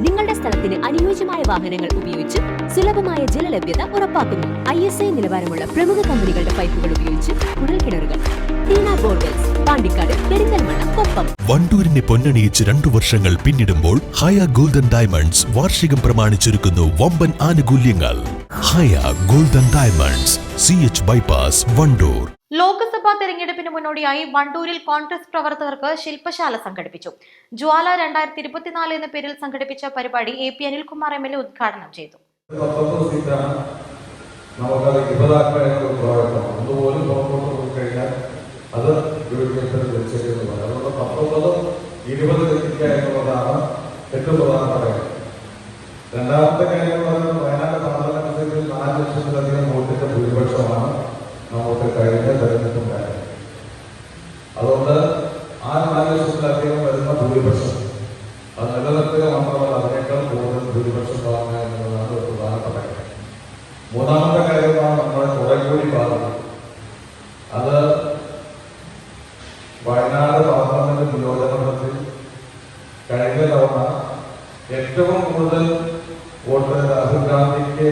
നിങ്ങളുടെ സ്ഥലത്തിന് അനുയോജ്യമായ വാഹനങ്ങൾ ഉപയോഗിച്ച് സുലഭമായ ജലലഭ്യത ഉറപ്പാക്കുന്നു. ISI നിലവാരമുള്ള പ്രമുഖ കമ്പനികളുടെ പൈപ്പുകൾ ഉപയോഗിച്ച് കുഴൽക്കിണറുകൾ. ടീന ബോർവെൽസ്, പാണ്ടിക്കാട്, പെരിന്തൽമണ്ണ, കൊപ്പം. വണ്ടൂരിനെ പൊന്നണിയിച്ച് 2 വർഷങ്ങൾ പിന്നിടുമ്പോൾ ഹയ ഗോൾഡൻ ഡയമണ്ട്സ് വാർഷികം പ്രമാണിച്ചൊരുക്കുന്നു വമ്പൻ ആനുകൂല്യങ്ങൾ. Haya golden diamonds, CH bypass, Wandoor. Loksabha തെരഞ്ഞെടുപ്പിന് മുന്നോടിയായി വണ്ടൂരിൽ കോൺഗ്രസ് പ്രവർത്തകർക്ക് ശില്പശാല സംഘടിപ്പിച്ചു. ജ്വാല 2024 എന്ന പേരിൽ സംഘടിപ്പിച്ച പരിപാടി AP അനിൽകുമാർ MLA ഉദ്ഘാടനം ചെയ്തു. അത് അതുകൊണ്ട് 19-20 എത്തിക്കുക എന്നുള്ളതാണ് ഏറ്റവും പ്രധാനപ്പെട്ട കാര്യം. രണ്ടാമത്തെ കാര്യം എന്ന് പറയുന്നത് വയനാട് പാർലമെന്റ് 4 ലക്ഷത്തിലധികം വോട്ടിന്റെ ഭൂരിപക്ഷമാണ് നമുക്ക് കഴിഞ്ഞ തെരഞ്ഞെടുപ്പുണ്ടായത്. അതുകൊണ്ട് ആ 4 ലക്ഷത്തിലധികം വരുന്ന ഭൂരിപക്ഷം അത് നിലനിർത്തുക മാത്രമല്ല അതിനേക്കാൾ കൂടുതൽ ഭൂരിപക്ഷം വാങ്ങുക എന്നുള്ളതാണ് ഒരു പ്രധാനപ്പെട്ട കാര്യം. മൂന്നാമത്തെ കാര്യമാണ് നമ്മുടെ കുറേക്കൂടി പാർട്ടി. അത് വയനാട് പാർലമെന്റ് നിയോജകമണ്ഡലത്തിൽ കഴിഞ്ഞ തവണ ഏറ്റവും കൂടുതൽ വോട്ട് രാഹുൽ ഗാന്ധിക്ക്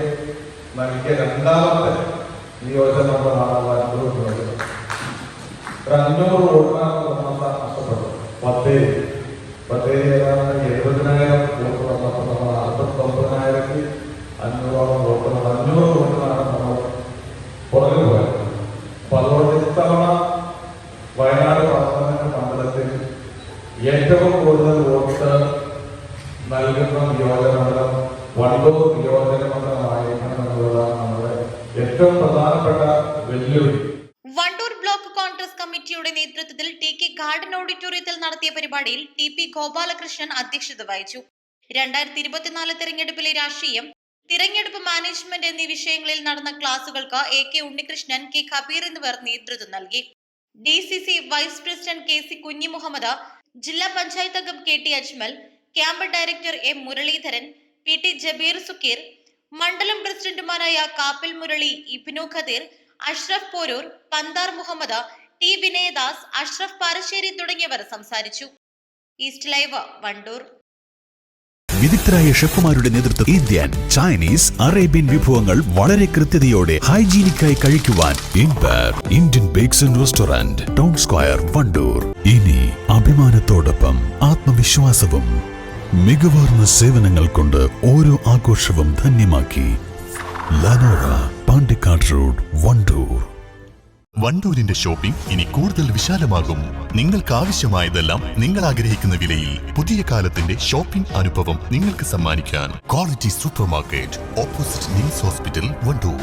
നൽകിയ രണ്ടാമത്തെ നിയോജകമണ്ഡലമാണ് വയനാട് നിയോജകം. 500 വോട്ടിനാണ് നഷ്ടപ്പെട്ടത്. ബത്തേരി ഏതാണ്ട് 70,000 വോട്ട് വന്നപ്പോൾ നമ്മൾ 49,500 വോട്ട് 500 വോട്ടിനാണ് നമ്മൾ പുറകെ പോയത്. അപ്പൊ അതുകൊണ്ട് ഇത്തവണ വയനാട് പാർലമെന്റ് മണ്ഡലത്തിൽ ഏറ്റവും കൂടുതൽ വോട്ട് നൽകുന്ന നിയോജകമണ്ഡലം വണ്ടൂർ നിയോജകമണ്ഡലമായിരിക്കണം എന്നുള്ളതാണ് നമ്മുടെ ഏറ്റവും പ്രധാനപ്പെട്ട വെല്ലുവിളി. വണ്ടൂർ ബ്ലോക്ക് കോൺഗ്രസ് കമ്മിറ്റിയുടെ നേതൃത്വത്തിൽ TK ഗാർഡൻ ഓഡിറ്റോറിയത്തിൽ നടത്തിയ പരിപാടിയിൽ TP ഗോപാലകൃഷ്ണൻ അധ്യക്ഷത വഹിച്ചു. 2024 തെരഞ്ഞെടുപ്പിലെ രാഷ്ട്രീയം, തിരഞ്ഞെടുപ്പ് മാനേജ്മെന്റ് എന്നീ വിഷയങ്ങളിൽ നടന്ന ക്ലാസുകൾക്ക് AK ഉണ്ണികൃഷ്ണൻ, K ഖബീർ എന്നിവർ നേതൃത്വം നൽകി. DCC vice president KC Kunhimuhammad, ജില്ലാ പഞ്ചായത്ത് അംഗം KT Ajmal, camp director M Muraleedharan, PT Jabeer Sukkeer, മണ്ഡലം പ്രസിഡന്റുമാരായ കാപ്പിൽ മുരളി, ഇബ്നു ഖദീർ, അഷ്റഫ് പോരൂർ, പന്താർ മുഹമ്മദ്, T വിനയദാസ്, അഷ്റഫ് പാറശ്ശേരി തുടങ്ങിയവർ സംസാരിച്ചു. East live, Wandoor. വിദഗ്ധരായ ഷെഫുമാരുടെ നേതൃത്വം ഇന്ത്യൻ, ചൈനീസ്, അറേബ്യൻ വിഭവങ്ങൾ വളരെ കൃത്യതയോടെ ഹൈജീനിക്കായി കഴിക്കുവാൻ Indian bakes and restaurant, town square, Wandoor. ഇനി അഭിമാനത്തോടൊപ്പം ആത്മവിശ്വാസവും. മികവാർന്ന സേവനങ്ങൾ കൊണ്ട് ഓരോ ആഘോഷവും ധന്യമാക്കി. ലനോറ, പാണ്ടിക്കാട് റോഡ്, വണ്ടൂർ. വണ്ടൂരിന്റെ ഷോപ്പിംഗ് ഇനി കൂടുതൽ വിശാലമാകും. നിങ്ങൾക്ക് ആവശ്യമായതെല്ലാം നിങ്ങൾ ആഗ്രഹിക്കുന്ന വിലയിൽ പുതിയ കാലത്തിന്റെ ഷോപ്പിംഗ് അനുഭവം നിങ്ങൾക്ക് സമ്മാനിക്കാൻ quality supermarket, opposite NIMS hospital, Wandoor.